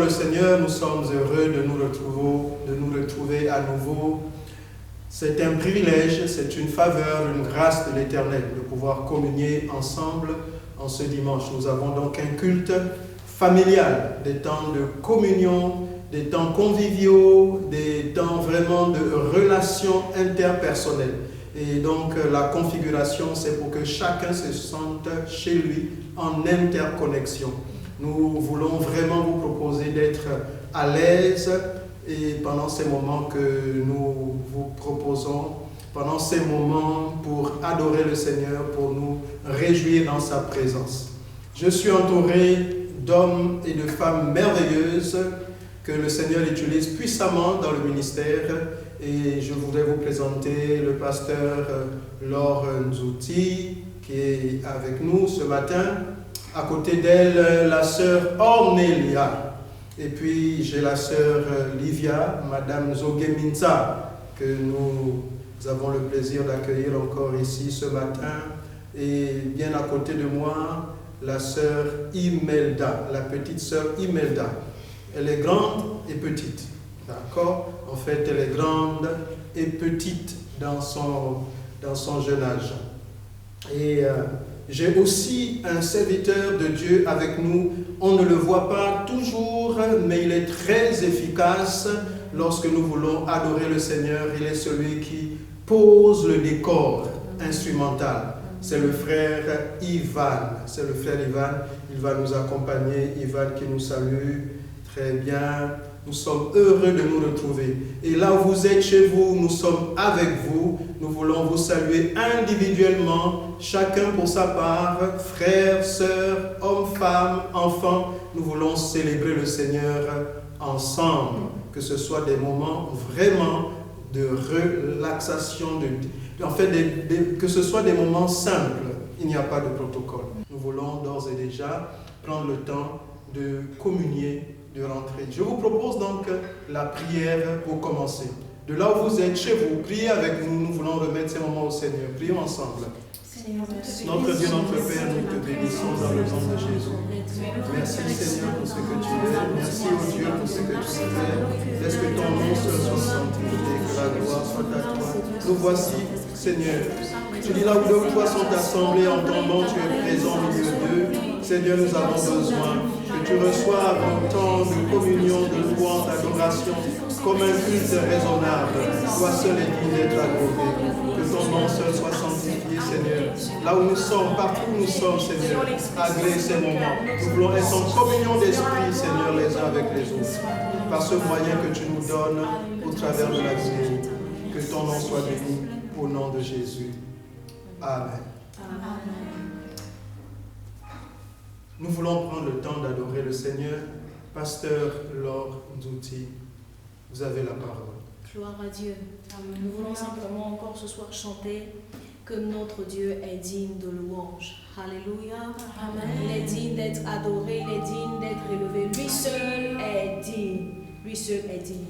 le Seigneur, nous sommes heureux de nous retrouver à nouveau. C'est un privilège, c'est une faveur, une grâce de l'Éternel de pouvoir communier ensemble en ce dimanche. Nous avons donc un culte familial, des temps de communion, des temps conviviaux, des temps vraiment de relations interpersonnelles. Et donc la configuration, c'est pour que chacun se sente chez lui en interconnexion. Nous voulons vraiment vous proposer d'être à l'aise et pendant ces moments que nous vous proposons, pendant ces moments pour adorer le Seigneur, pour nous réjouir dans sa présence. Je suis entouré d'hommes et de femmes merveilleuses que le Seigneur utilise puissamment dans le ministère. Et je voudrais vous présenter le pasteur Laure Nzouti qui est avec nous ce matin. À côté d'elle, la sœur Ornelia. Et puis j'ai la sœur Livia, Madame Zogeminza, que nous avons le plaisir d'accueillir encore ici ce matin. Et bien à côté de moi, la sœur Imelda, la petite sœur Imelda. Elle est grande et petite. D'accord? En fait, elle est grande et petite dans son jeune âge. Et j'ai aussi un serviteur de Dieu avec nous. On ne le voit pas toujours, mais il est très efficace lorsque nous voulons adorer le Seigneur. Il est celui qui pose le décor instrumental. C'est le frère Ivan. C'est le frère Ivan. Il va nous accompagner. Ivan qui nous salue. Très bien. Nous sommes heureux de nous retrouver. Et là où vous êtes chez vous, nous sommes avec vous. Nous voulons vous saluer individuellement, chacun pour sa part, frères, sœurs, hommes, femmes, enfants. Nous voulons célébrer le Seigneur ensemble. Que ce soit des moments vraiment de relaxation, que ce soit des moments simples. Il n'y a pas de protocole. Nous voulons d'ores et déjà prendre le temps de communier, de rentrer. Je vous propose donc la prière pour commencer. De là où vous êtes, chez vous, priez avec nous. Nous voulons remettre ces moments au Seigneur. Prions ensemble. Seigneur, notre Dieu, notre Père, nous te bénissons dans le nom de Jésus. Merci Seigneur pour ce que tu es. Merci au Dieu pour ce que tu fais. Laisse que ton nom soit sanctifié, que la gloire soit à toi. Nous voici, Seigneur. Tu dis là où deux ou trois sont assemblés en ton nom, tu es présent au milieu d'eux. Seigneur, nous avons besoin que tu reçoives un temps de communion, de louange, d'adoration, comme un culte raisonnable. Toi seul est digne d'être adoré. Que ton nom seul soit sanctifié, Seigneur. Là où nous sommes, partout où nous sommes, Seigneur, agrée ces moments. Nous voulons être en communion d'esprit, Seigneur, les uns avec les autres. Par ce moyen que tu nous donnes au travers de la vie. Que ton nom soit béni au nom de Jésus. Amen. Amen. Nous voulons prendre le temps d'adorer le Seigneur. Pasteur Laure Nzouti, vous avez la parole. Gloire à Dieu. Amen. Nous voulons simplement encore ce soir chanter que notre Dieu est digne de louange. Alléluia. Amen. Il est digne d'être adoré, il est digne d'être élevé. Lui seul est digne. Lui seul est digne.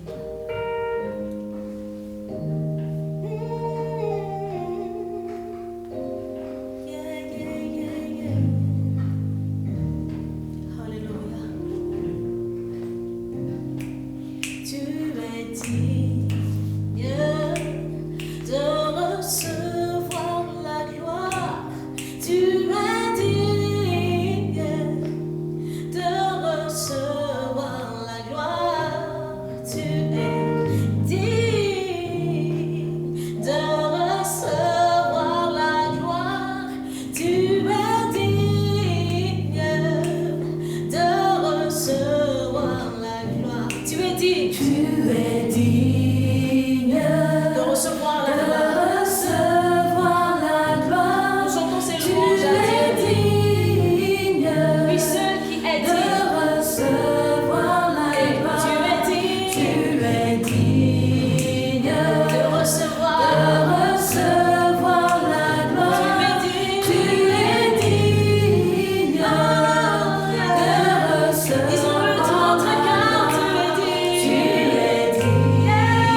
Disons-le de notre cœur, tu es digne.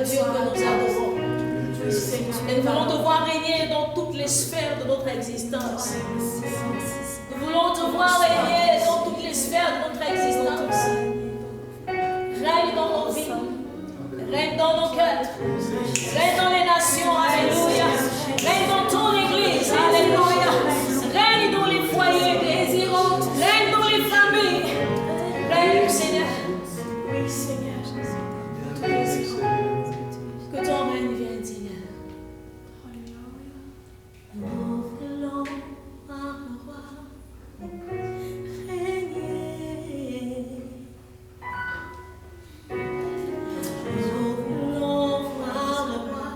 Dieu que nous adorons. Et nous voulons te voir régner dans toutes les sphères de notre existence. Nous voulons te voir régner dans toutes les sphères de notre existence. Règne dans nos vies. Règne dans nos cœurs. Règne dans les nations. Alléluia. Règne dans ton église. Alléluia. Règne dans les foyers désirants. Règne dans les familles. Règne, Seigneur. Oui, Seigneur. Que ton règne vienne, Seigneur. Nous voulons voir le roi régner. Nous voulons voir le roi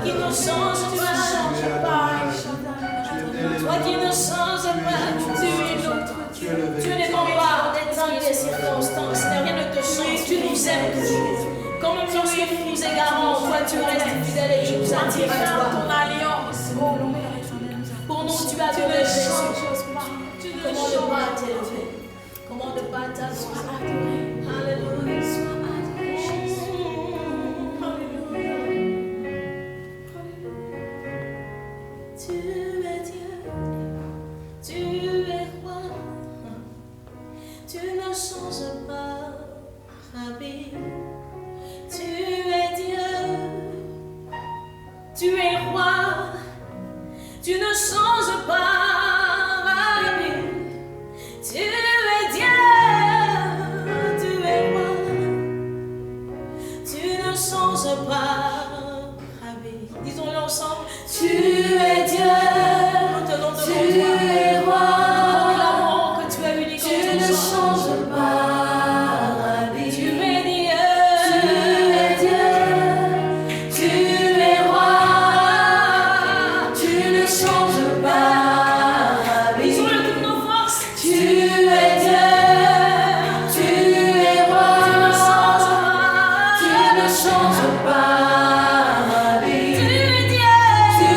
qui ne change pas. Toi qui ne change pas, tu es notre Dieu. Tu ne dépends pas des temps et des circonstances. Rien ne te change. Tu nous aimes toujours. Comme lorsque nous nous égarons, toi tu restes fidèle et tu nous attires à toi. Ton alliance. Pour nous, tu as donné comment ne pas t'élever? Comment ne pas t'adorer? Alléluia. Tu es Dieu, tu es roi, tu ne changes pas, Rabbi. Tu es Dieu, tu es roi, tu ne changes pas, Rabbi. Tu es Dieu, tu es roi, tu ne changes pas, Rabbi. Disons-le ensemble. Tu es Dieu, tu es roi, proclamons que tu es unique, tu ne changes pas, Rabbi. Tu es Dieu, tu es roi, tu ne changes pas, Rabbi. Disons-le toutes nos forces. Tu es Dieu, tu es roi, tu ne changes pas, Rabbi. Tu es Dieu. Tu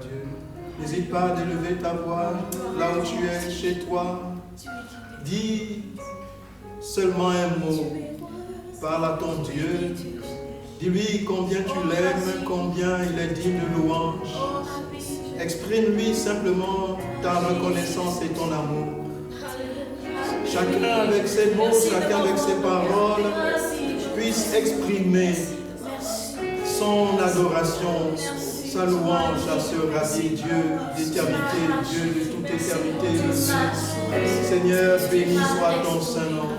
Dieu. N'hésite pas à élever ta voix là où tu es, chez toi. Dis seulement un mot. Parle à ton Dieu. Dis-lui combien tu l'aimes, combien il est digne de louange. Exprime-lui simplement ta reconnaissance et ton amour. Chacun avec ses mots, chacun avec ses paroles, puisse exprimer son adoration, sa louange à ce rabbi Dieu d'éternité, Dieu de toute éternité. Seigneur, béni soit ton Saint-Nom.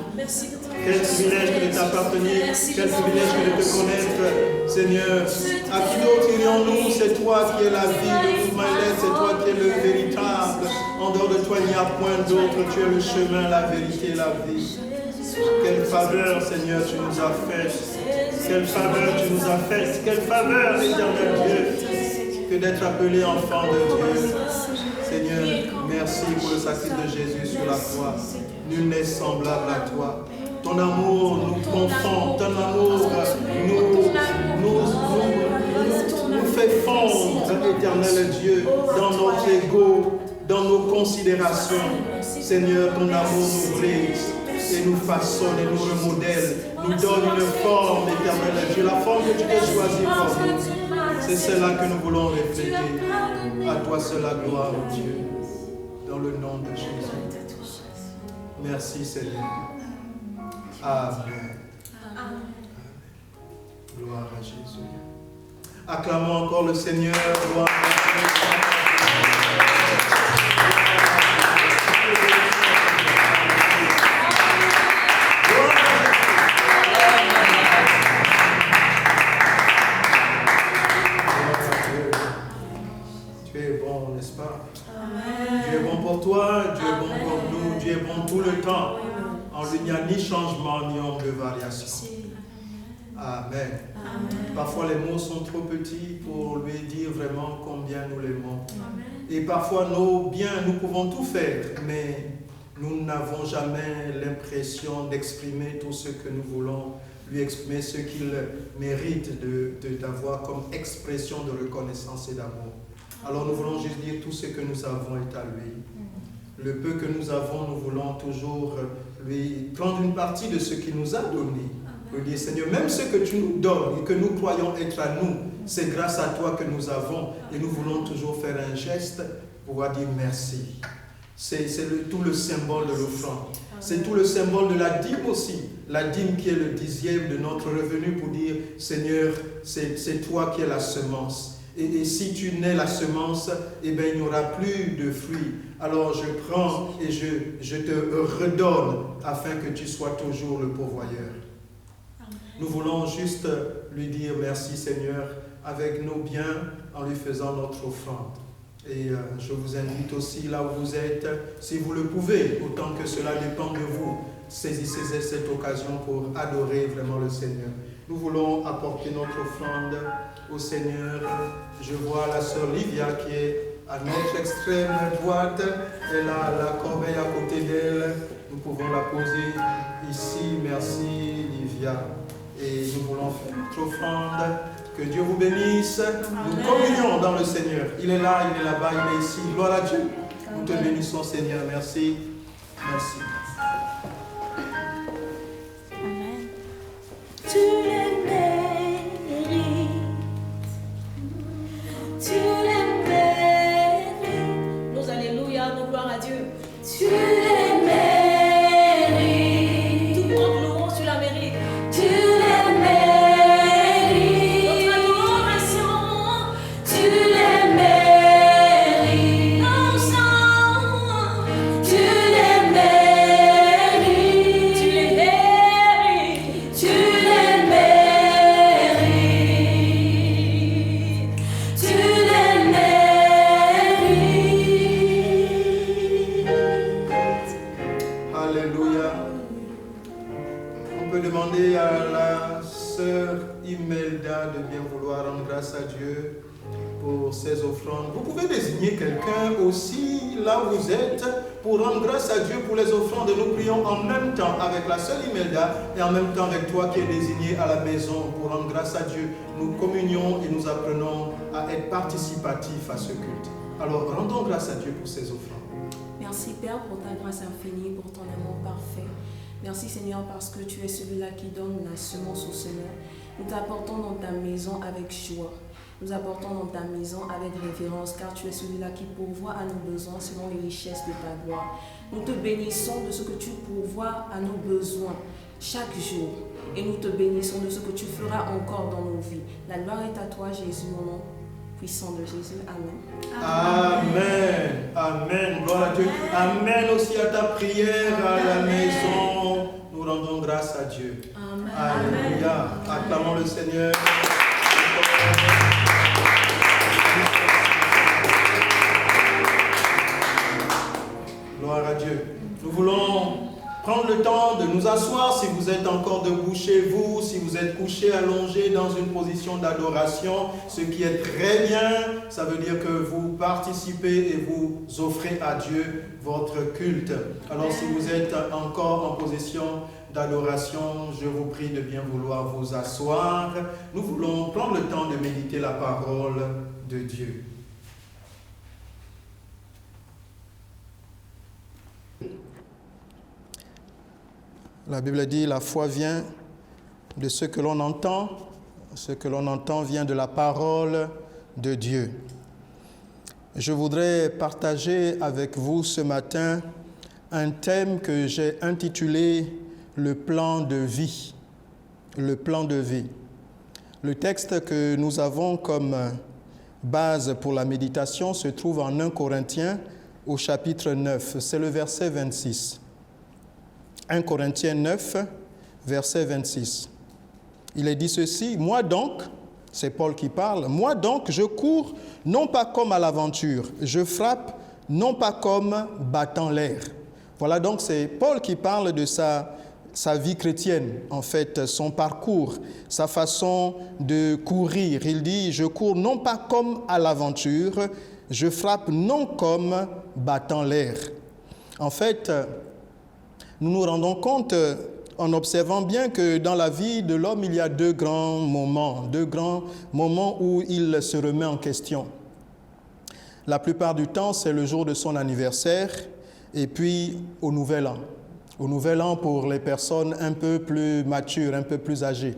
Quel privilège que de t'appartenir, quel privilège que de te connaître, Seigneur. À qui d'autre irions-nous? C'est toi qui es la vie, le mouvement est, c'est toi qui es le véritable. En dehors de toi, il n'y a point d'autre. Tu es le chemin, la vérité, la vie. Quelle faveur, Seigneur, tu nous as faite. Quelle faveur tu nous as faite. Quelle faveur, éternel Dieu, que d'être appelé enfant de Dieu. Seigneur, merci pour le sacrifice de Jésus sur la croix. Nul n'est semblable à toi. Ton amour nous confond, ton amour nous fait fondre, éternel Dieu, dans notre ego, dans nos considérations. Seigneur, ton amour nous brise et nous façonne et nous remodèle, nous donne une forme, éternel Dieu, la forme que tu t'es choisie pour nous. C'est cela que nous voulons refléter. À toi seul la gloire, oh Dieu, dans le nom de Jésus. Merci Seigneur. Amen. Amen. Gloire à Jésus. Acclamons encore le Seigneur. Gloire à Jésus. Tu es bon, n'est-ce pas? Amen. Dieu est bon pour toi, Dieu est bon pour nous, Dieu est bon tout le temps. En lui, il n'y a ni changement, ni ombre de variation. Amen. Amen. Parfois, les mots sont trop petits pour lui dire vraiment combien nous l'aimons. Et parfois, nos biens, nous pouvons tout faire, mais nous n'avons jamais l'impression d'exprimer tout ce que nous voulons lui exprimer, ce qu'il mérite d'avoir comme expression de reconnaissance et d'amour. Alors, nous voulons juste dire tout ce que nous avons est à lui. Le peu que nous avons, nous voulons toujours lui prendre une partie de ce qu'il nous a donné. Lui dire, Seigneur, même ce que tu nous donnes et que nous croyons être à nous, c'est grâce à toi que nous avons. Et nous voulons toujours faire un geste pour pouvoir dire merci. C'est tout le symbole de l'offrande. C'est tout le symbole de la dîme aussi. La dîme qui est le 10e de notre revenu pour dire, Seigneur, c'est toi qui es la semence. Et si tu n'es la semence, eh bien, il n'y aura plus de fruits. Alors je prends et je te redonne afin que tu sois toujours le pourvoyeur. Nous voulons juste lui dire merci Seigneur avec nos biens en lui faisant notre offrande. Et je vous invite aussi là où vous êtes, si vous le pouvez, autant que cela dépend de vous, saisissez cette occasion pour adorer vraiment le Seigneur. Nous voulons apporter notre offrande au Seigneur. Je vois la sœur Livia qui est à notre extrême droite. Elle a la corbeille à côté d'elle. Nous pouvons la poser ici. Merci Livia. Et nous voulons faire notre offrande. Que Dieu vous bénisse. Nous communions dans le Seigneur. Il est là, il est là-bas, il est ici. Gloire à Dieu. Nous te bénissons Seigneur. Merci. Merci. Amen. Tu les mérites. Tu les mérites. Nos alléluia, nos gloires à Dieu. Tu les mérites. Toute notre louange, tu la mérites. Tu les mérites. Notre adoration, tu les mérites. Nos chants, tu les mérites. Tu les mérites. Tu les mérites. Tu les mérites. Alléluia. On peut demander à la sœur Imelda de bien vouloir rendre grâce à Dieu pour ses offrandes. Vous pouvez désigner quelqu'un aussi là où vous êtes pour rendre grâce à Dieu pour les offrandes. Nous prions en même temps avec la sœur Imelda et en même temps avec toi qui es désigné à la maison pour rendre grâce à Dieu. Nous communions et nous apprenons à être participatifs à ce culte. Alors rendons grâce à Dieu pour ces offrandes. Merci Père pour ta grâce infinie, pour ton amour parfait. Merci Seigneur parce que tu es celui-là qui donne la semence au semeur. Nous t'apportons dans ta maison avec joie. Nous apportons dans ta maison avec révérence, car tu es celui-là qui pourvoit à nos besoins selon les richesses de ta gloire. Nous te bénissons de ce que tu pourvois à nos besoins chaque jour. Et nous te bénissons de ce que tu feras encore dans nos vies. La gloire est à toi, Jésus, au nom puissant de Jésus. Amen. Amen. Amen. Gloire à Dieu. Amen aussi à ta prière à la maison. Nous rendons grâce à Dieu. Amen. Alléluia. Acclamons le Seigneur. Gloire à Dieu. Nous voulons prendre le temps de nous asseoir si vous êtes encore debout chez vous, si vous êtes couché, allongé dans une position d'adoration, ce qui est très bien. Ça veut dire que vous participez et vous offrez à Dieu votre culte. Alors si vous êtes encore en position d'adoration, je vous prie de bien vouloir vous asseoir. Nous voulons prendre le temps de méditer la parole de Dieu. La Bible dit, la foi vient de ce que l'on entend. Ce que l'on entend vient de la parole de Dieu. Je voudrais partager avec vous ce matin un thème que j'ai intitulé « Le plan de vie ». Le plan de vie. Le texte que nous avons comme base pour la méditation se trouve en 1 Corinthiens au chapitre 9. C'est le verset 26. 1 Corinthiens 9, verset 26. Il est dit ceci, « Moi donc, c'est Paul qui parle, moi donc je cours non pas comme à l'aventure, je frappe non pas comme battant l'air. » Voilà donc c'est Paul qui parle de sa vie chrétienne, en fait, son parcours, sa façon de courir. Il dit, « Je cours non pas comme à l'aventure, je frappe non comme battant l'air. » En fait, nous nous rendons compte en observant bien que dans la vie de l'homme, il y a deux grands moments où il se remet en question. La plupart du temps, c'est le jour de son anniversaire et puis au Nouvel An. Au Nouvel An pour les personnes un peu plus matures, un peu plus âgées.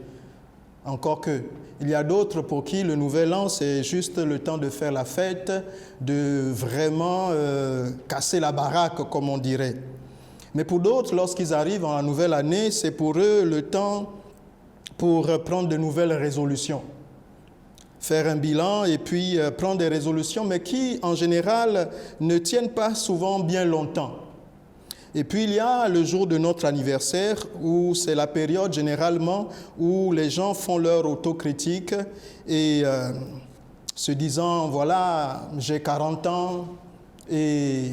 Encore que, il y a d'autres pour qui le Nouvel An, c'est juste le temps de faire la fête, de vraiment casser la baraque, comme on dirait. Mais pour d'autres, lorsqu'ils arrivent en la nouvelle année, c'est pour eux le temps pour prendre de nouvelles résolutions. Faire un bilan et puis prendre des résolutions, mais qui, en général, ne tiennent pas souvent bien longtemps. Et puis, il y a le jour de notre anniversaire, où c'est la période, généralement, où les gens font leur autocritique et se disant, voilà, j'ai 40 ans et...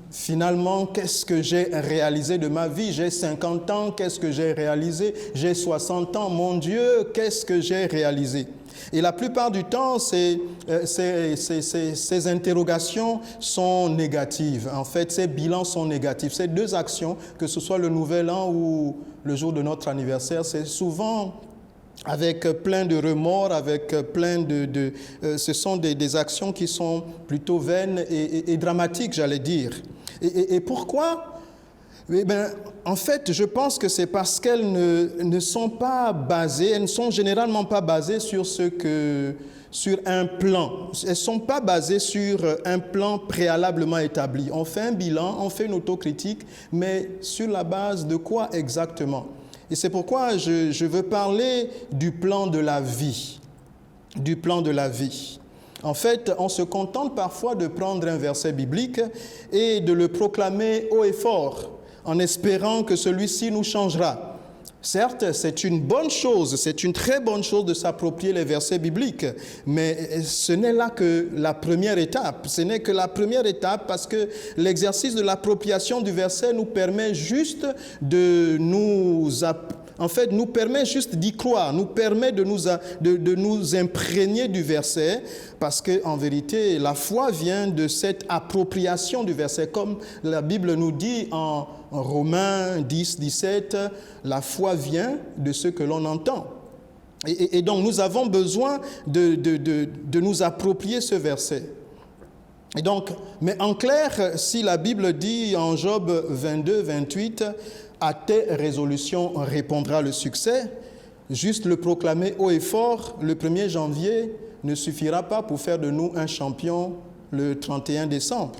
Finalement, qu'est-ce que j'ai réalisé de ma vie? J'ai 50 ans, qu'est-ce que j'ai réalisé? J'ai 60 ans, mon Dieu, qu'est-ce que j'ai réalisé? Et la plupart du temps, ces interrogations sont négatives. En fait, ces bilans sont négatifs. Ces deux actions, que ce soit le Nouvel An ou le jour de notre anniversaire, c'est souvent avec plein de remords, avec plein ce sont des actions qui sont plutôt vaines et dramatiques, j'allais dire. Et pourquoi? Eh bien, en fait, je pense que c'est parce qu'elles ne sont pas basées, elles ne sont généralement pas basées sur un plan. Elles ne sont pas basées sur un plan préalablement établi. On fait un bilan, on fait une autocritique, mais sur la base de quoi exactement? Et c'est pourquoi je veux parler du plan de la vie. Du plan de la vie. En fait, on se contente parfois de prendre un verset biblique et de le proclamer haut et fort, en espérant que celui-ci nous changera. Certes, c'est une bonne chose, c'est une très bonne chose de s'approprier les versets bibliques, mais ce n'est là que la première étape. Ce n'est que la première étape parce que l'exercice de l'appropriation du verset nous permet juste de nous en fait, nous permet juste d'y croire, nous permet de nous imprégner du verset, parce qu'en vérité, la foi vient de cette appropriation du verset. Comme la Bible nous dit en Romains 10, 17, la foi vient de ce que l'on entend. Et donc, nous avons besoin de nous approprier ce verset. Et donc, mais en clair, si la Bible dit en Job 22, 28, « À tes résolutions répondra le succès », juste le proclamer haut et fort le 1er janvier ne suffira pas pour faire de nous un champion le 31 décembre.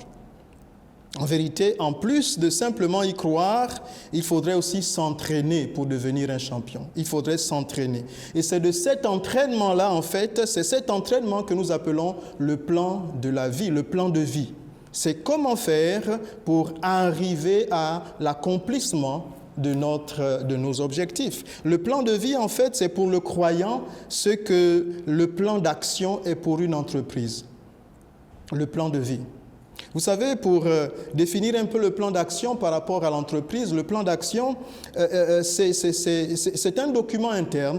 En vérité, en plus de simplement y croire, il faudrait aussi s'entraîner pour devenir un champion. Il faudrait s'entraîner. Et c'est de cet entraînement-là, en fait, c'est cet entraînement que nous appelons le plan de la vie, le plan de vie. C'est comment faire pour arriver à l'accomplissement de nos objectifs. Le plan de vie, en fait, c'est pour le croyant ce que le plan d'action est pour une entreprise. Le plan de vie. Vous savez, pour définir un peu le plan d'action par rapport à l'entreprise, le plan d'action, c'est un document interne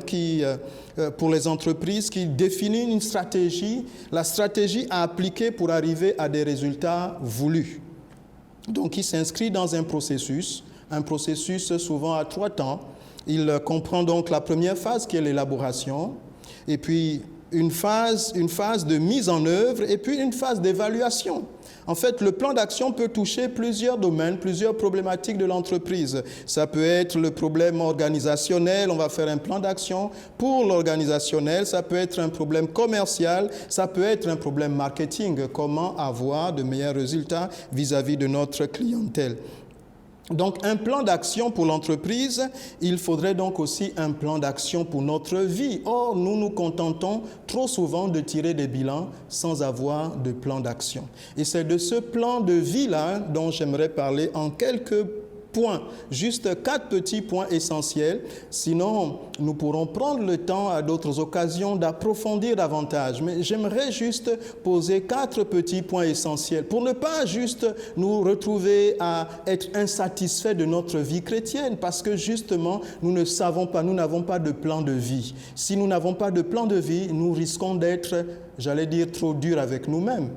pour les entreprises qui définit une stratégie, la stratégie à appliquer pour arriver à des résultats voulus. Donc, il s'inscrit dans un processus souvent à 3 temps. Il comprend donc la première phase qui est l'élaboration, et puis une phase de mise en œuvre, et puis une phase d'évaluation. En fait, le plan d'action peut toucher plusieurs domaines, plusieurs problématiques de l'entreprise. Ça peut être le problème organisationnel, on va faire un plan d'action pour l'organisationnel. Ça peut être un problème commercial, ça peut être un problème marketing. Comment avoir de meilleurs résultats vis-à-vis de notre clientèle. Donc, un plan d'action pour l'entreprise, il faudrait donc aussi un plan d'action pour notre vie. Or, nous nous contentons trop souvent de tirer des bilans sans avoir de plan d'action. Et c'est de ce plan de vie-là dont j'aimerais parler en quelques points, juste 4 petits points essentiels. Sinon, nous pourrons prendre le temps à d'autres occasions d'approfondir davantage. Mais j'aimerais juste poser 4 petits points essentiels pour ne pas juste nous retrouver à être insatisfaits de notre vie chrétienne, parce que justement, nous ne savons pas, nous n'avons pas de plan de vie. Si nous n'avons pas de plan de vie, nous risquons d'être, j'allais dire, trop durs avec nous-mêmes.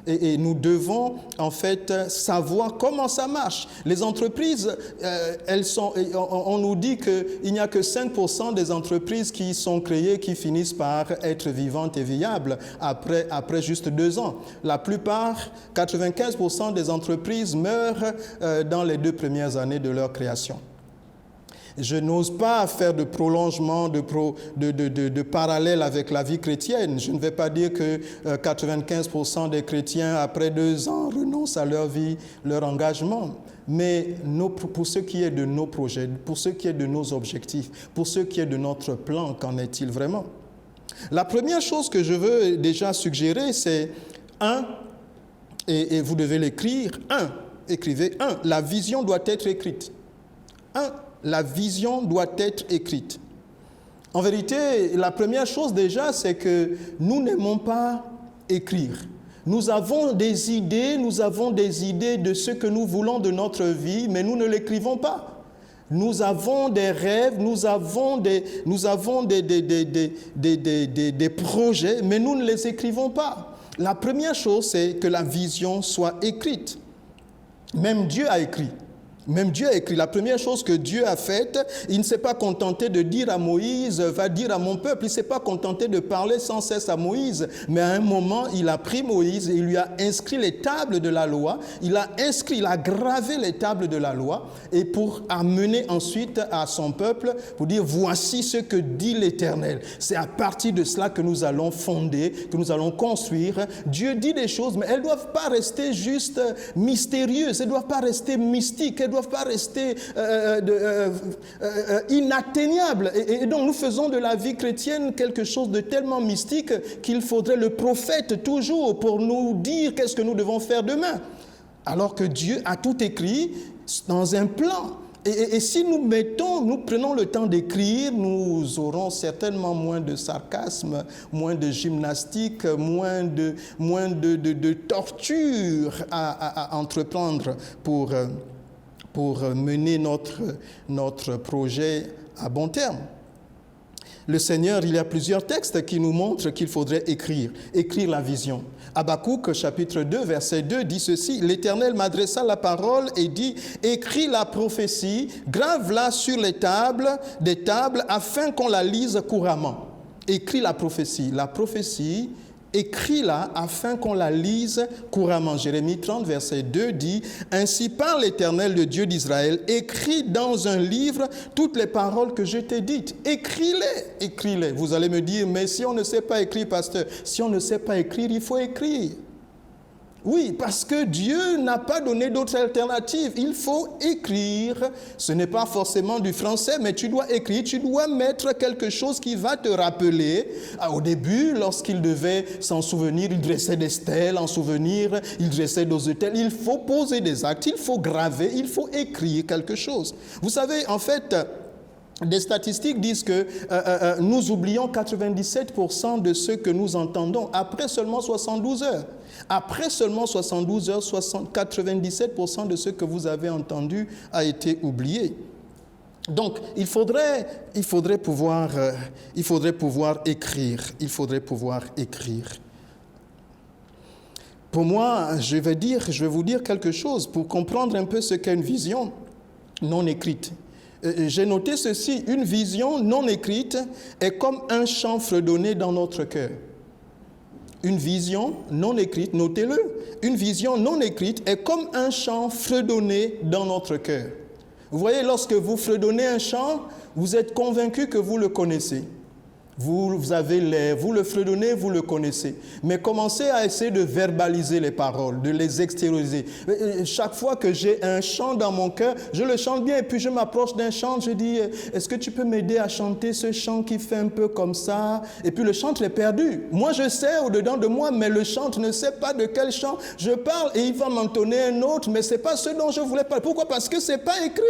Et nous devons en fait savoir comment ça marche. Les entreprises, on nous dit qu'il n'y a que 5% des entreprises qui sont créées qui finissent par être vivantes et viables après juste 2 ans. La plupart, 95% des entreprises meurent dans les 2 premières années de leur création. Je n'ose pas faire de prolongement, de parallèle avec la vie chrétienne. Je ne vais pas dire que 95% des chrétiens, après 2 ans, renoncent à leur vie, leur engagement. Mais pour ce qui est de nos projets, pour ce qui est de nos objectifs, pour ce qui est de notre plan, qu'en est-il vraiment? La première chose que je veux déjà suggérer, c'est 1, et vous devez l'écrire, 1, écrivez 1, la vision doit être écrite. 1, la vision doit être écrite. En vérité, la première chose déjà, c'est que nous n'aimons pas écrire. Nous avons des idées de ce que nous voulons de notre vie, mais nous ne l'écrivons pas. Nous avons des rêves, nous avons des projets, mais nous ne les écrivons pas. La première chose, c'est que la vision soit écrite. Même Dieu a écrit. Même Dieu a écrit. La première chose que Dieu a faite, il ne s'est pas contenté de dire à Moïse, va dire à mon peuple. Il ne s'est pas contenté de parler sans cesse à Moïse. Mais à un moment, il a pris Moïse et il lui a inscrit les tables de la loi. Il a gravé les tables de la loi. Et pour amener ensuite à son peuple, pour dire, voici ce que dit l'Éternel. C'est à partir de cela que nous allons fonder, que nous allons construire. Dieu dit des choses, mais elles ne doivent pas rester juste mystérieuses. Elles ne doivent pas rester mystiques. Elles ne doivent pas rester inatteignables. Et donc nous faisons de la vie chrétienne quelque chose de tellement mystique qu'il faudrait le prophète toujours pour nous dire qu'est-ce que nous devons faire demain. Alors que Dieu a tout écrit dans un plan. Et si nous prenons le temps d'écrire, nous aurons certainement moins de sarcasme, moins de gymnastique, moins de torture à entreprendre pour mener notre projet à bon terme. Le Seigneur, il y a plusieurs textes qui nous montrent qu'il faudrait écrire la vision. Habakkuk, chapitre 2, verset 2, dit ceci: « L'Éternel m'adressa la parole et dit, écris la prophétie, grave-la sur des tables, afin qu'on la lise couramment. » Écris la prophétie, écris-la afin qu'on la lise couramment. Jérémie 30, verset 2 dit, « Ainsi parle l'Éternel, le Dieu d'Israël, écris dans un livre toutes les paroles que je t'ai dites. » Écris-les. Vous allez me dire, mais si on ne sait pas écrire, pasteur, si on ne sait pas écrire, il faut écrire. Oui, parce que Dieu n'a pas donné d'autre alternative. Il faut écrire. Ce n'est pas forcément du français, mais tu dois écrire. Tu dois mettre quelque chose qui va te rappeler. Au début, lorsqu'il devait s'en souvenir, il dressait des stèles en souvenir, il dressait des autels. Il faut poser des actes, il faut graver, il faut écrire quelque chose. Vous savez, en fait, des statistiques disent que nous oublions 97% de ce que nous entendons après seulement 72 heures. Après seulement 72 heures, 97% de ce que vous avez entendu a été oublié. Donc, il faudrait pouvoir écrire. Il faudrait pouvoir écrire. Pour moi, je vais vous dire quelque chose pour comprendre un peu ce qu'est une vision non écrite. J'ai noté ceci: une vision non écrite est comme un chant fredonné dans notre cœur. Une vision non écrite, notez-le, une vision non écrite est comme un chant fredonné dans notre cœur. Vous voyez, lorsque vous fredonnez un chant, vous êtes convaincu que vous le connaissez. Vous avez l'air, vous le fredonnez, vous le connaissez. Mais commencez à essayer de verbaliser les paroles, de les extérioriser. Chaque fois que j'ai un chant dans mon cœur, je le chante bien et puis je m'approche d'un chant, je dis, est-ce que tu peux m'aider à chanter ce chant qui fait un peu comme ça? Et puis le chant est perdu. Moi je sais au-dedans de moi, mais le chant ne sait pas de quel chant je parle et il va m'entonner un autre, mais ce n'est pas ce dont je voulais parler. Pourquoi? Parce que ce n'est pas écrit.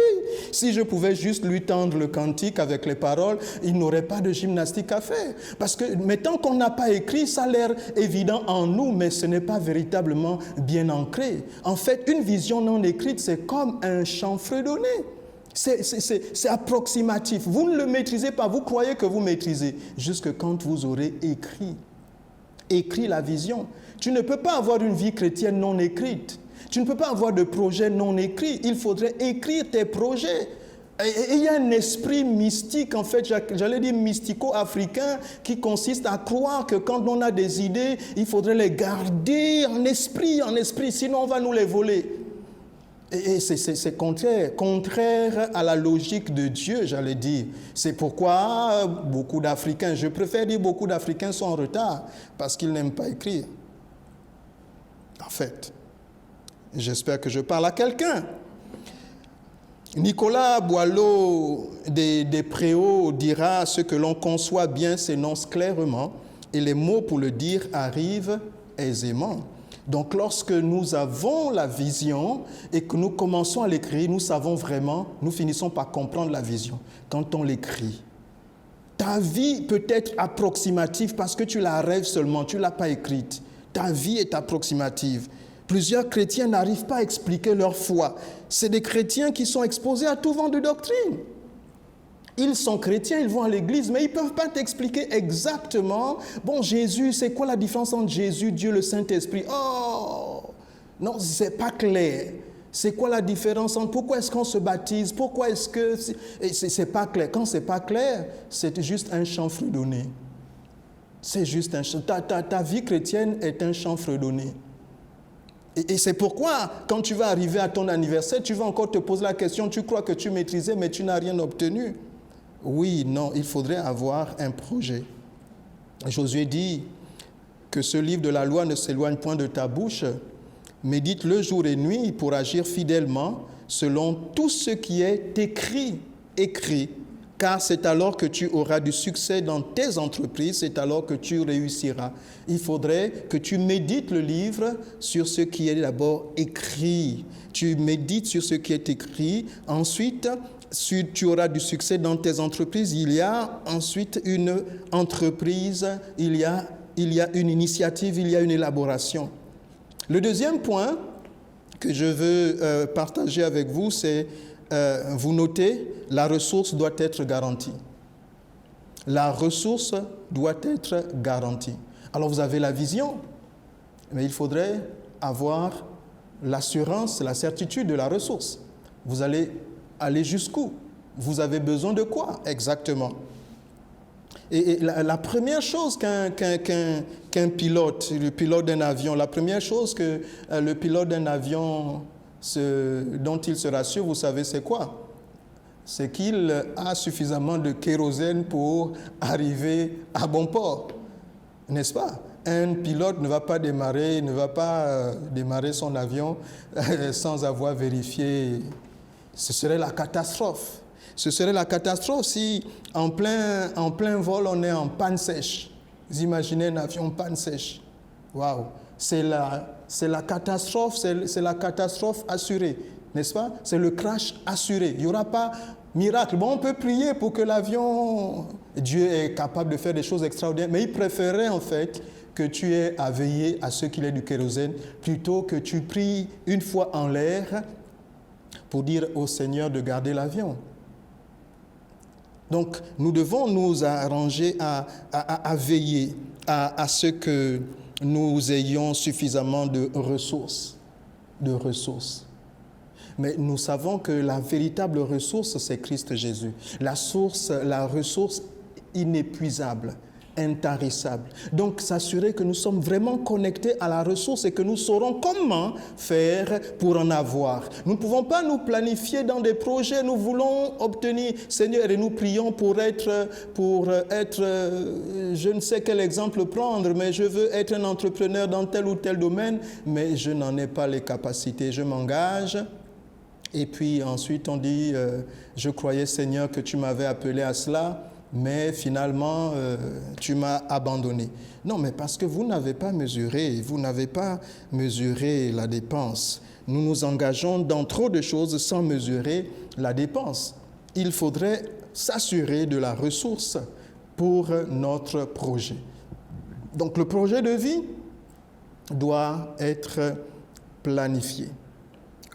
Si je pouvais juste lui tendre le cantique avec les paroles, il n'aurait pas de gymnastique à faire. Parce que, mais tant qu'on n'a pas écrit, ça a l'air évident en nous, mais ce n'est pas véritablement bien ancré. En fait, une vision non écrite, c'est comme un chant fredonné. C'est approximatif. Vous ne le maîtrisez pas, vous croyez que vous maîtrisez, jusque quand vous aurez écrit la vision. Tu ne peux pas avoir une vie chrétienne non écrite. Tu ne peux pas avoir de projet non écrit. Il faudrait écrire tes projets. Et il y a un esprit mystique, en fait, j'allais dire mystico-africain, qui consiste à croire que quand on a des idées, il faudrait les garder en esprit, sinon on va nous les voler. Et c'est contraire à la logique de Dieu, j'allais dire. C'est pourquoi beaucoup d'Africains, je préfère dire beaucoup d'Africains sont en retard, parce qu'ils n'aiment pas écrire. En fait, j'espère que je parle à quelqu'un. Nicolas Boileau des Préaux dira: ce que l'on conçoit bien s'énonce clairement et les mots pour le dire arrivent aisément. Donc lorsque nous avons la vision et que nous commençons à l'écrire, nous savons vraiment, nous finissons par comprendre la vision quand on l'écrit. Ta vie peut être approximative parce que tu la rêves seulement, tu ne l'as pas écrite. Ta vie est approximative. Plusieurs chrétiens n'arrivent pas à expliquer leur foi. C'est des chrétiens qui sont exposés à tout vent de doctrine. Ils sont chrétiens, ils vont à l'église, mais ils ne peuvent pas t'expliquer exactement, bon, Jésus, c'est quoi la différence entre Jésus, Dieu, le Saint-Esprit? Oh, non, c'est pas clair. C'est quoi la différence entre, pourquoi est-ce qu'on se baptise? Pourquoi est-ce que... C'est pas clair. Quand c'est pas clair, c'est juste un chant fredonné. C'est juste un chant. Ta vie chrétienne est un chant fredonné. Et c'est pourquoi, quand tu vas arriver à ton anniversaire, tu vas encore te poser la question, tu crois que tu maîtrisais, mais tu n'as rien obtenu. Oui, non, il faudrait avoir un projet. Josué dit que ce livre de la loi ne s'éloigne point de ta bouche, médite-le jour et nuit pour agir fidèlement selon tout ce qui est écrit, car c'est alors que tu auras du succès dans tes entreprises, c'est alors que tu réussiras. Il faudrait que tu médites le livre sur ce qui est d'abord écrit. Tu médites sur ce qui est écrit. Ensuite, tu auras du succès dans tes entreprises. Il y a ensuite une entreprise, il y a une initiative, il y a une élaboration. Le deuxième point que je veux partager avec vous, c'est vous notez, la ressource doit être garantie. La ressource doit être garantie. Alors vous avez la vision, mais il faudrait avoir l'assurance, la certitude de la ressource. Vous allez aller jusqu'où? Vous avez besoin de quoi exactement? Et la première chose qu'un pilote, le pilote d'un avion, la première chose que le pilote d'un avion dont il se rassure, vous savez c'est quoi? C'est qu'il a suffisamment de kérosène pour arriver à bon port, n'est-ce pas? Un pilote ne va pas démarrer son avion sans avoir vérifié. Ce serait la catastrophe. Ce serait la catastrophe si en plein vol on est en panne sèche. Vous imaginez un avion en panne sèche. Waouh! C'est la catastrophe, c'est la catastrophe assurée, n'est-ce pas? C'est le crash assuré. Il n'y aura pas miracle. Bon, on peut prier pour que l'avion... Dieu est capable de faire des choses extraordinaires, mais il préférerait en fait que tu aies à veiller à ce qu'il ait du kérosène plutôt que tu pries une fois en l'air pour dire au Seigneur de garder l'avion. Donc, nous devons nous arranger à veiller à ce que nous ayons suffisamment de ressources. Mais nous savons que la véritable ressource, c'est Christ Jésus. La ressource inépuisable, intarissable. Donc, s'assurer que nous sommes vraiment connectés à la ressource et que nous saurons comment faire pour en avoir. Nous ne pouvons pas nous planifier dans des projets. Nous voulons obtenir, Seigneur, et nous prions pour être, je ne sais quel exemple prendre, mais je veux être un entrepreneur dans tel ou tel domaine, mais je n'en ai pas les capacités. Je m'engage. Et puis ensuite on dit, je croyais Seigneur que tu m'avais appelé à cela, mais finalement tu m'as abandonné. Non, mais parce que vous n'avez pas mesuré la dépense. Nous nous engageons dans trop de choses sans mesurer la dépense. Il faudrait s'assurer de la ressource pour notre projet. Donc le projet de vie doit être planifié.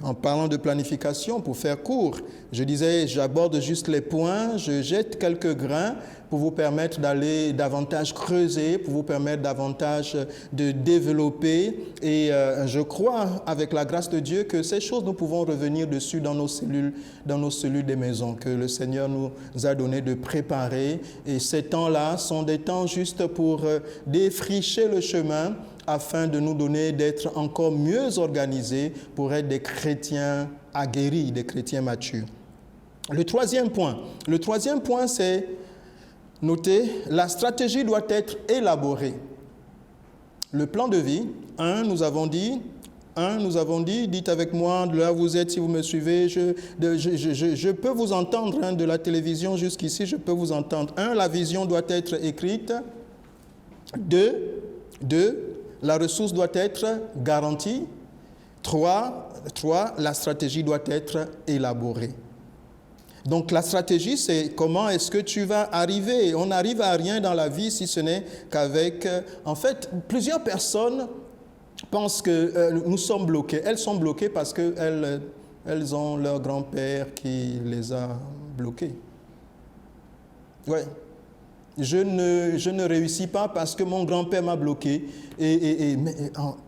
En parlant de planification, pour faire court, je disais, j'aborde juste les points, je jette quelques grains pour vous permettre d'aller davantage creuser, pour vous permettre davantage de développer. Et je crois, avec la grâce de Dieu, que ces choses, nous pouvons revenir dessus dans nos cellules des maisons, que le Seigneur nous a donné de préparer. Et ces temps-là sont des temps juste pour défricher le chemin, afin de nous donner d'être encore mieux organisés pour être des chrétiens aguerris, des chrétiens matures. Le troisième point, c'est, notez, la stratégie doit être élaborée. Le plan de vie, nous avons dit, dites avec moi, là vous êtes, si vous me suivez, je peux vous entendre, de la télévision jusqu'ici, je peux vous entendre. La vision doit être écrite. 2, la ressource doit être garantie. 3, la stratégie doit être élaborée. Donc la stratégie, c'est comment est-ce que tu vas arriver. On n'arrive à rien dans la vie si ce n'est qu'avec... En fait, plusieurs personnes pensent que nous sommes bloqués. Elles sont bloquées parce qu'elles ont leur grand-père qui les a bloquées. Ouais. Je ne réussis pas parce que mon grand-père m'a bloqué.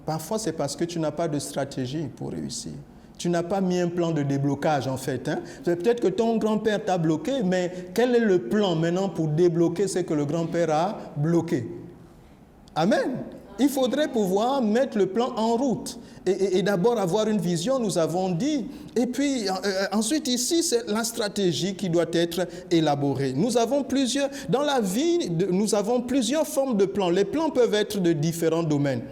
Parfois, c'est parce que tu n'as pas de stratégie pour réussir. Tu n'as pas mis un plan de déblocage, en fait. Peut-être que ton grand-père t'a bloqué, mais quel est le plan maintenant pour débloquer ce que le grand-père a bloqué? Amen. Il faudrait pouvoir mettre le plan en route et d'abord avoir une vision, nous avons dit. Et puis ensuite ici, c'est la stratégie qui doit être élaborée. Dans la vie, nous avons plusieurs formes de plans. Les plans peuvent être de différents domaines.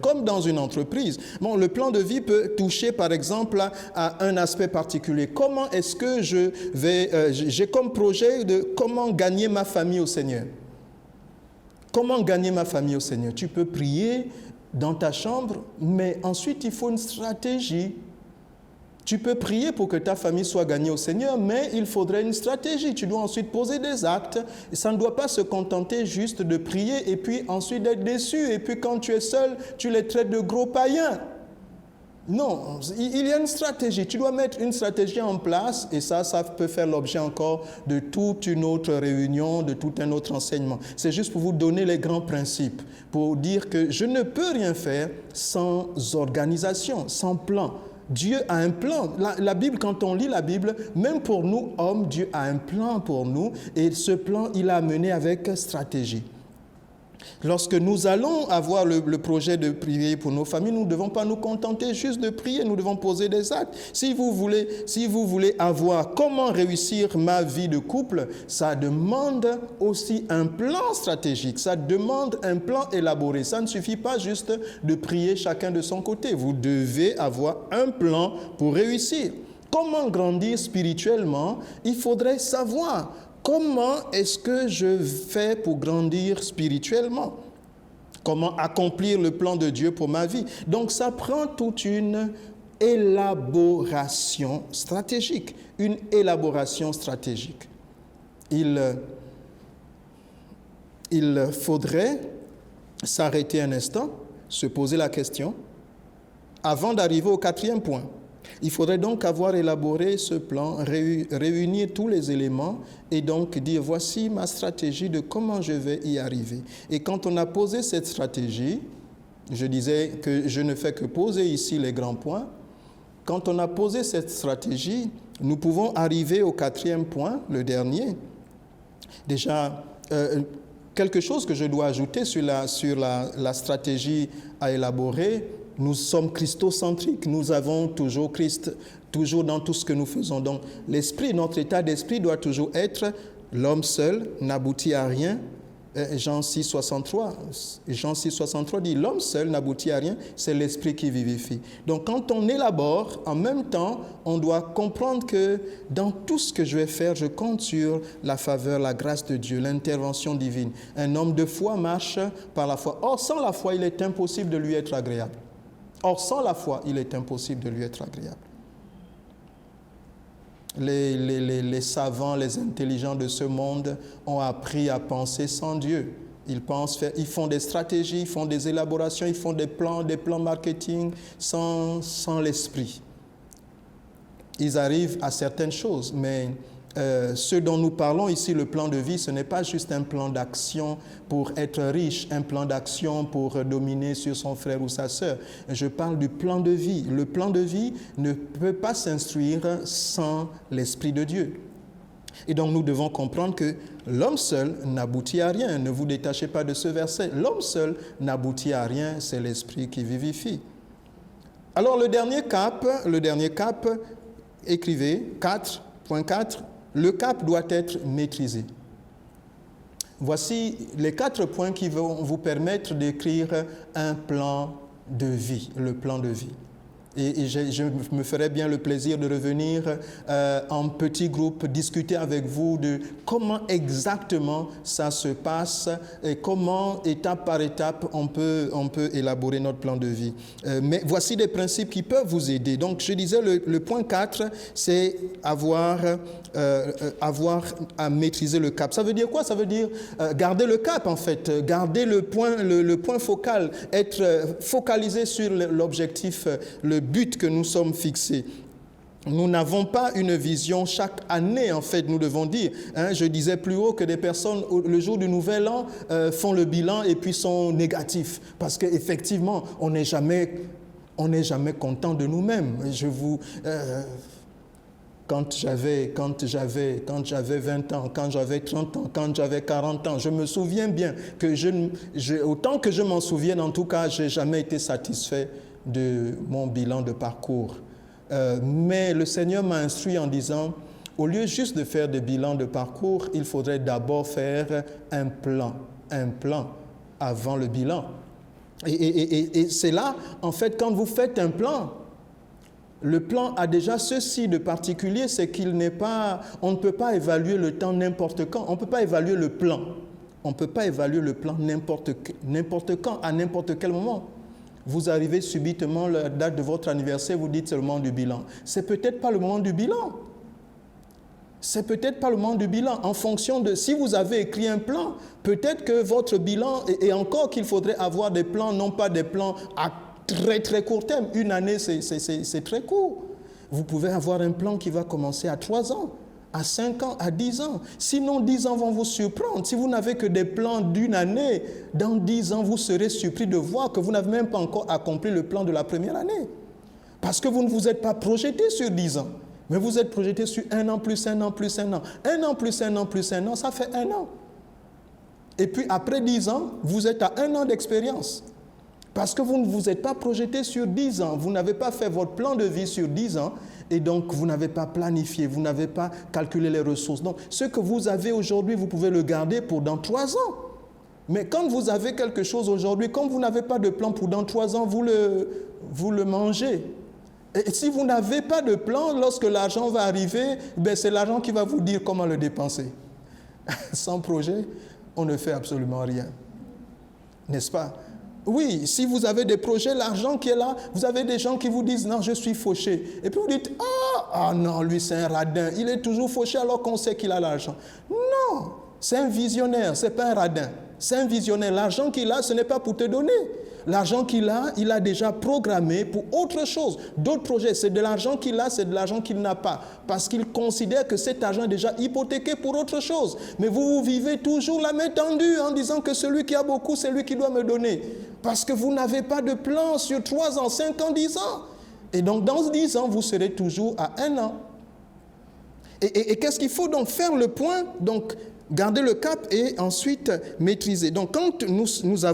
Comme dans une entreprise. Bon, le plan de vie peut toucher, par exemple, à un aspect particulier. Comment est-ce que j'ai comme projet de comment gagner ma famille au Seigneur? Comment gagner ma famille au Seigneur? Tu peux prier dans ta chambre, mais ensuite il faut une stratégie. Tu peux prier pour que ta famille soit gagnée au Seigneur, mais il faudrait une stratégie. Tu dois ensuite poser des actes. Et ça ne doit pas se contenter juste de prier et puis ensuite d'être déçu. Et puis quand tu es seul, tu les traites de gros païens. Non, il y a une stratégie. Tu dois mettre une stratégie en place et ça peut faire l'objet encore de toute une autre réunion, de tout un autre enseignement. C'est juste pour vous donner les grands principes, pour dire que je ne peux rien faire sans organisation, sans plan. Dieu a un plan. La Bible, quand on lit la Bible, même pour nous, hommes, Dieu a un plan pour nous et ce plan, il a mené avec stratégie. Lorsque nous allons avoir le projet de prier pour nos familles, nous ne devons pas nous contenter juste de prier, nous devons poser des actes. Si vous voulez avoir comment réussir ma vie de couple, ça demande aussi un plan stratégique, ça demande un plan élaboré. Ça ne suffit pas juste de prier chacun de son côté. Vous devez avoir un plan pour réussir. Comment grandir spirituellement? Il faudrait savoir. Comment est-ce que je fais pour grandir spirituellement? Comment accomplir le plan de Dieu pour ma vie? Donc ça prend toute une élaboration stratégique. Une élaboration stratégique. Il faudrait s'arrêter un instant, se poser la question, avant d'arriver au 4e point. Il faudrait donc avoir élaboré ce plan, réunir tous les éléments et donc dire voici ma stratégie de comment je vais y arriver. Et quand on a posé cette stratégie, je disais que je ne fais que poser ici les grands points. Quand on a posé cette stratégie, nous pouvons arriver au 4e point, le dernier. Déjà, quelque chose que je dois ajouter sur la stratégie à élaborer. Nous sommes christocentriques, nous avons toujours Christ, toujours dans tout ce que nous faisons. Donc l'esprit, notre état d'esprit doit toujours être l'homme seul n'aboutit à rien. Jean 6, 63 dit l'homme seul n'aboutit à rien, c'est l'esprit qui vivifie. Donc quand on élabore, en même temps, on doit comprendre que dans tout ce que je vais faire, je compte sur la faveur, la grâce de Dieu, l'intervention divine. Un homme de foi marche par la foi. Or, sans la foi, il est impossible de lui être agréable. Or, sans la foi, il est impossible de lui être agréable. Les savants, les intelligents de ce monde ont appris à penser sans Dieu. Ils font des stratégies, ils font des élaborations, ils font des plans marketing sans l'esprit. Ils arrivent à certaines choses, mais ce dont nous parlons ici, le plan de vie, ce n'est pas juste un plan d'action pour être riche, un plan d'action pour dominer sur son frère ou sa sœur. Je parle du plan de vie. Le plan de vie ne peut pas s'instruire sans l'Esprit de Dieu. Et donc nous devons comprendre que l'homme seul n'aboutit à rien. Ne vous détachez pas de ce verset. L'homme seul n'aboutit à rien, c'est l'Esprit qui vivifie. Alors le dernier cap, écrivez 4.4. Le cap doit être maîtrisé. Voici les 4 points qui vont vous permettre d'écrire un plan de vie, le plan de vie. Et je me ferais bien le plaisir de revenir en petit groupe, discuter avec vous de comment exactement ça se passe et comment, étape par étape, on peut élaborer notre plan de vie. Mais voici des principes qui peuvent vous aider. Donc, je disais, le point 4, c'est avoir à maîtriser le cap. Ça veut dire quoi? Ça veut dire garder le cap, en fait, garder le point focal, être focalisé sur l'objectif, le but que nous sommes fixés. Nous n'avons pas une vision chaque année, en fait, nous devons dire. Je disais plus haut que des personnes, le jour du Nouvel An, font le bilan et puis sont négatifs. Parce qu'effectivement, on n'est jamais content de nous-mêmes. Quand j'avais 20 ans, quand j'avais 30 ans, quand j'avais 40 ans, je me souviens bien que autant que je m'en souvienne, en tout cas, je n'ai jamais été satisfait de mon bilan de parcours. Mais le Seigneur m'a instruit en disant, au lieu juste de faire des bilans de parcours, il faudrait d'abord faire un plan avant le bilan. Et c'est là, en fait, quand vous faites un plan, le plan a déjà ceci de particulier, c'est on ne peut pas évaluer le temps n'importe quand, on ne peut pas évaluer le plan. On ne peut pas évaluer le plan n'importe quand, à n'importe quel moment. Vous arrivez subitement à la date de votre anniversaire, vous dites c'est le moment du bilan. C'est peut-être pas le moment du bilan. C'est peut-être pas le moment du bilan. En fonction de si vous avez écrit un plan, peut-être que votre bilan, et encore qu'il faudrait avoir des plans, non pas des plans très très court terme. Une année, c'est très court. Vous pouvez avoir un plan qui va commencer à 3 ans, à 5 ans, à 10 ans. Sinon, 10 ans vont vous surprendre. Si vous n'avez que des plans d'une année, dans 10 ans, vous serez surpris de voir que vous n'avez même pas encore accompli le plan de la première année. Parce que vous ne vous êtes pas projeté sur 10 ans. Mais vous êtes projeté sur 1 an plus 1 an plus 1 an. 1 an plus 1 an plus 1 an, ça fait 1 an. Et puis après 10 ans, vous êtes à 1 an d'expérience. Parce que vous ne vous êtes pas projeté sur 10 ans. Vous n'avez pas fait votre plan de vie sur 10 ans. Et donc, vous n'avez pas planifié, vous n'avez pas calculé les ressources. Donc, ce que vous avez aujourd'hui, vous pouvez le garder pour dans 3 ans. Mais quand vous avez quelque chose aujourd'hui, comme vous n'avez pas de plan pour dans 3 ans, vous le mangez. Et si vous n'avez pas de plan, lorsque l'argent va arriver, c'est l'argent qui va vous dire comment le dépenser. Sans projet, on ne fait absolument rien. N'est-ce pas? Oui, si vous avez des projets, l'argent qui est là, vous avez des gens qui vous disent « Non, je suis fauché ». Et puis vous dites « Ah non, lui c'est un radin, il est toujours fauché alors qu'on sait qu'il a l'argent ». Non, c'est un visionnaire, ce n'est pas un radin. C'est un visionnaire. L'argent qu'il a, ce n'est pas pour te donner. L'argent qu'il a, il a déjà programmé pour autre chose, d'autres projets. C'est de l'argent qu'il a, c'est de l'argent qu'il n'a pas. Parce qu'il considère que cet argent est déjà hypothéqué pour autre chose. Mais vous vivez toujours la main tendue en disant que celui qui a beaucoup, c'est lui qui doit me donner. Parce que vous n'avez pas de plan sur 3 ans, 5 ans, 10 ans. Et donc, dans 10 ans, vous serez toujours à 1 an. Et qu'est-ce qu'il faut donc faire le point? Donc, garder le cap et ensuite maîtriser. Donc, quand nous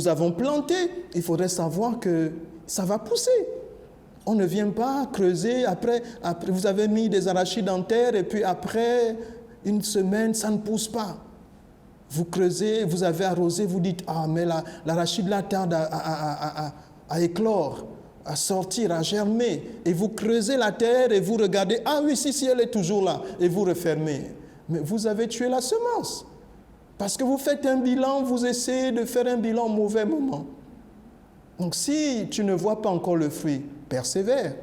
avons planté, il faudrait savoir que ça va pousser. On ne vient pas creuser, après vous avez mis des arachides en terre et puis après une semaine, ça ne pousse pas. Vous creusez, vous avez arrosé, vous dites « Ah, mais l'arachide là tarde à éclore, à sortir, à germer. » Et vous creusez la terre et vous regardez « Ah oui, si, elle est toujours là. » Et vous refermez. Mais vous avez tué la semence. Parce que vous faites un bilan, vous essayez de faire un bilan au mauvais moment. Donc si tu ne vois pas encore le fruit, persévère.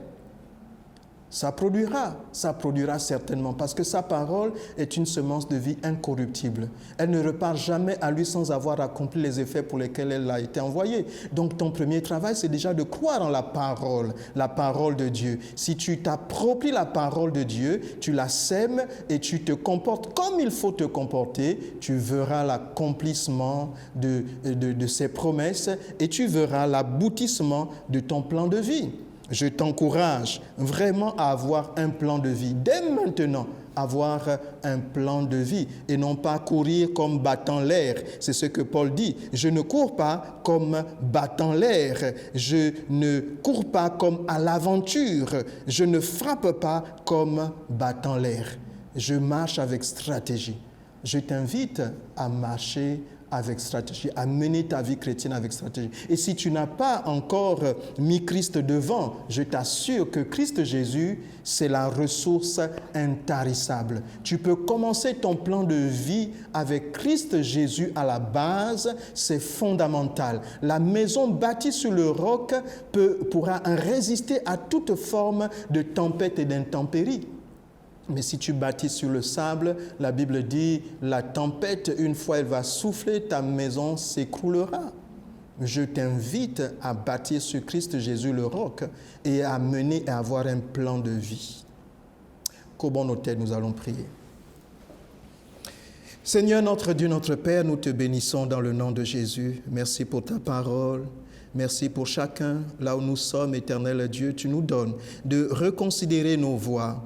Ça produira certainement, parce que sa parole est une semence de vie incorruptible. Elle ne repart jamais à lui sans avoir accompli les effets pour lesquels elle a été envoyée. Donc ton premier travail, c'est déjà de croire en la parole de Dieu. Si tu t'appropries la parole de Dieu, tu la sèmes et tu te comportes comme il faut te comporter, tu verras l'accomplissement de ses promesses et tu verras l'aboutissement de ton plan de vie. Je t'encourage vraiment à avoir un plan de vie. Dès maintenant, avoir un plan de vie et non pas courir comme battant l'air. C'est ce que Paul dit. Je ne cours pas comme battant l'air. Je ne cours pas comme à l'aventure. Je ne frappe pas comme battant l'air. Je marche avec stratégie. Je t'invite à marcher avec stratégie, à mener ta vie chrétienne avec stratégie. Et si tu n'as pas encore mis Christ devant, je t'assure que Christ Jésus, c'est la ressource intarissable. Tu peux commencer ton plan de vie avec Christ Jésus à la base, c'est fondamental. La maison bâtie sur le roc pourra résister à toute forme de tempête et d'intempérie. Mais si tu bâtis sur le sable, la Bible dit, la tempête, une fois elle va souffler, ta maison s'écroulera. Je t'invite à bâtir sur Christ Jésus le roc et à mener et à avoir un plan de vie. Qu'au nos têtes, nous allons prier. Seigneur, notre Dieu, notre Père, nous te bénissons dans le nom de Jésus. Merci pour ta parole. Merci pour chacun, là où nous sommes, éternel Dieu, tu nous donnes de reconsidérer nos voies.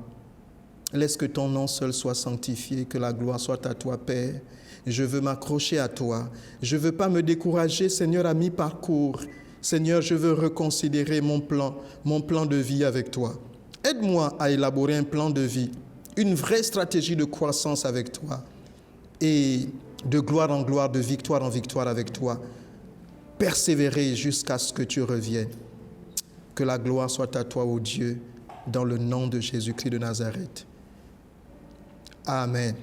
Laisse que ton nom seul soit sanctifié, que la gloire soit à toi, Père. Je veux m'accrocher à toi. Je ne veux pas me décourager, Seigneur, à mi-parcours. Seigneur, je veux reconsidérer mon plan de vie avec toi. Aide-moi à élaborer un plan de vie, une vraie stratégie de croissance avec toi et de gloire en gloire, de victoire en victoire avec toi. Persévérer jusqu'à ce que tu reviennes. Que la gloire soit à toi, ô Dieu, dans le nom de Jésus-Christ de Nazareth. Amen.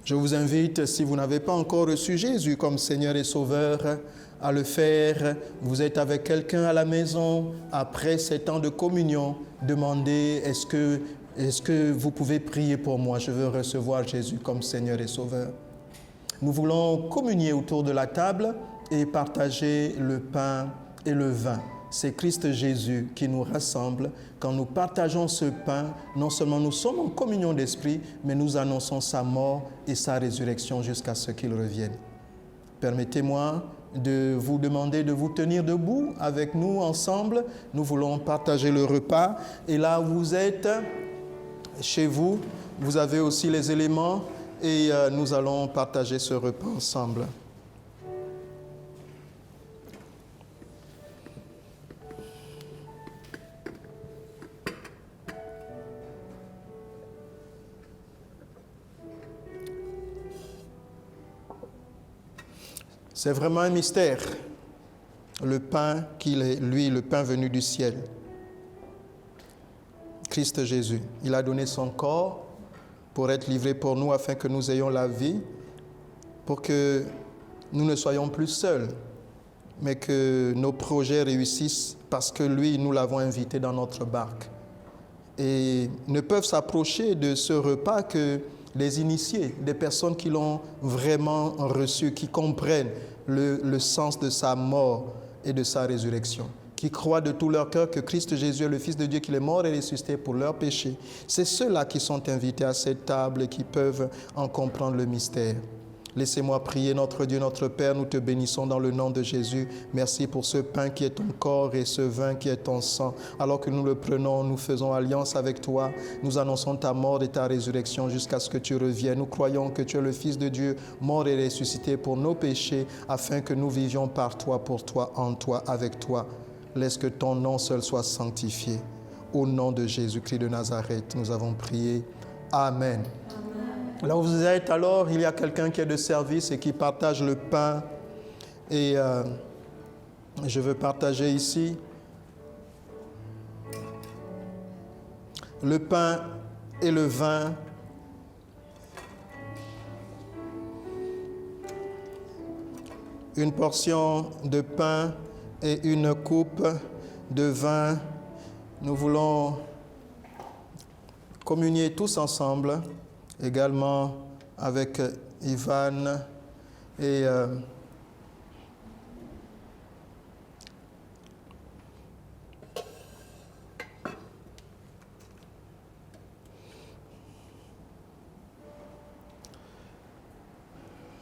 Je vous invite, si vous n'avez pas encore reçu Jésus comme Seigneur et Sauveur, à le faire. Vous êtes avec quelqu'un à la maison, après ces temps de communion, demandez, est-ce que vous pouvez prier pour moi? Je veux recevoir Jésus comme Seigneur et Sauveur. Nous voulons communier autour de la table et partager le pain et le vin. C'est Christ Jésus qui nous rassemble. Quand nous partageons ce pain, non seulement nous sommes en communion d'esprit, mais nous annonçons sa mort et sa résurrection jusqu'à ce qu'il revienne. Permettez-moi de vous demander de vous tenir debout avec nous ensemble. Nous voulons partager le repas. Et là où vous êtes, chez vous, vous avez aussi les éléments et nous allons partager ce repas ensemble. C'est vraiment un mystère, le pain qu'il est, lui, le pain venu du ciel. Christ Jésus, il a donné son corps pour être livré pour nous afin que nous ayons la vie, pour que nous ne soyons plus seuls, mais que nos projets réussissent parce que lui, nous l'avons invité dans notre barque. Et ne peuvent s'approcher de ce repas que les initiés, des personnes qui l'ont vraiment reçu, qui comprennent le sens de sa mort et de sa résurrection, qui croient de tout leur cœur que Christ Jésus est le Fils de Dieu, qu'il est mort et ressuscité pour leurs péchés. C'est ceux-là qui sont invités à cette table et qui peuvent en comprendre le mystère. Laissez-moi prier. Notre Dieu, notre Père, nous te bénissons dans le nom de Jésus. Merci pour ce pain qui est ton corps et ce vin qui est ton sang. Alors que nous le prenons, nous faisons alliance avec toi. Nous annonçons ta mort et ta résurrection jusqu'à ce que tu reviennes. Nous croyons que tu es le Fils de Dieu, mort et ressuscité pour nos péchés, afin que nous vivions par toi, pour toi, en toi, avec toi. Laisse que ton nom seul soit sanctifié. Au nom de Jésus-Christ de Nazareth, nous avons prié. Amen. Là où vous êtes, alors, il y a quelqu'un qui est de service et qui partage le pain. Et je veux partager ici le pain et le vin. Une portion de pain et une coupe de vin. Nous voulons communier tous ensemble. Également avec Ivan et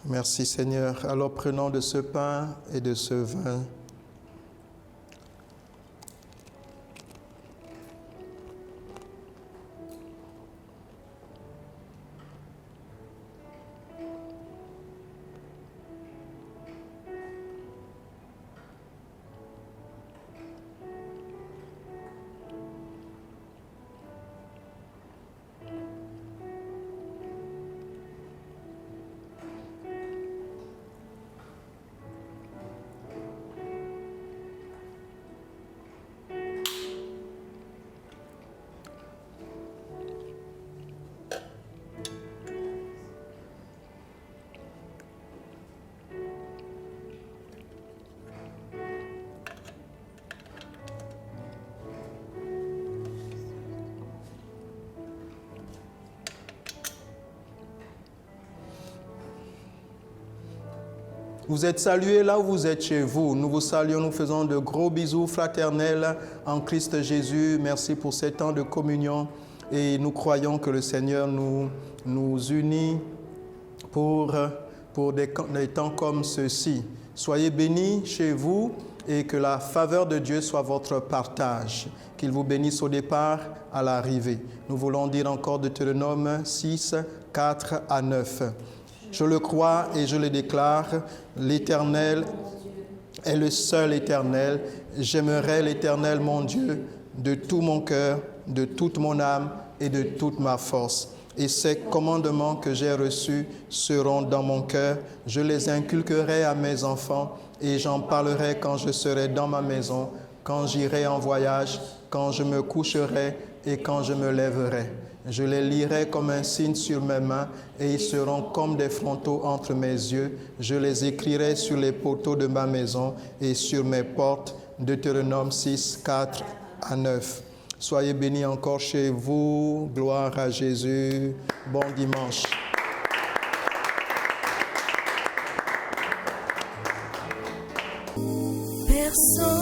merci Seigneur. Alors prenons de ce pain et de ce vin. Vous êtes salués là où vous êtes chez vous. Nous vous saluons, nous faisons de gros bisous fraternels en Christ Jésus. Merci pour ces temps de communion et nous croyons que le Seigneur nous unit pour des temps comme ceux-ci. Soyez bénis chez vous et que la faveur de Dieu soit votre partage. Qu'il vous bénisse au départ, à l'arrivée. Nous voulons dire encore Deutéronome 6, 4 à 9. Je le crois et je le déclare, l'Éternel est le seul Éternel. J'aimerai l'Éternel, mon Dieu, de tout mon cœur, de toute mon âme et de toute ma force. Et ces commandements que j'ai reçus seront dans mon cœur. Je les inculquerai à mes enfants et j'en parlerai quand je serai dans ma maison, quand j'irai en voyage, quand je me coucherai et quand je me lèverai. Je les lirai comme un signe sur mes mains et ils seront comme des frontaux entre mes yeux. Je les écrirai sur les poteaux de ma maison et sur mes portes. Deutéronome 6, 4 à 9. Soyez bénis encore chez vous. Gloire à Jésus. Bon dimanche. Personne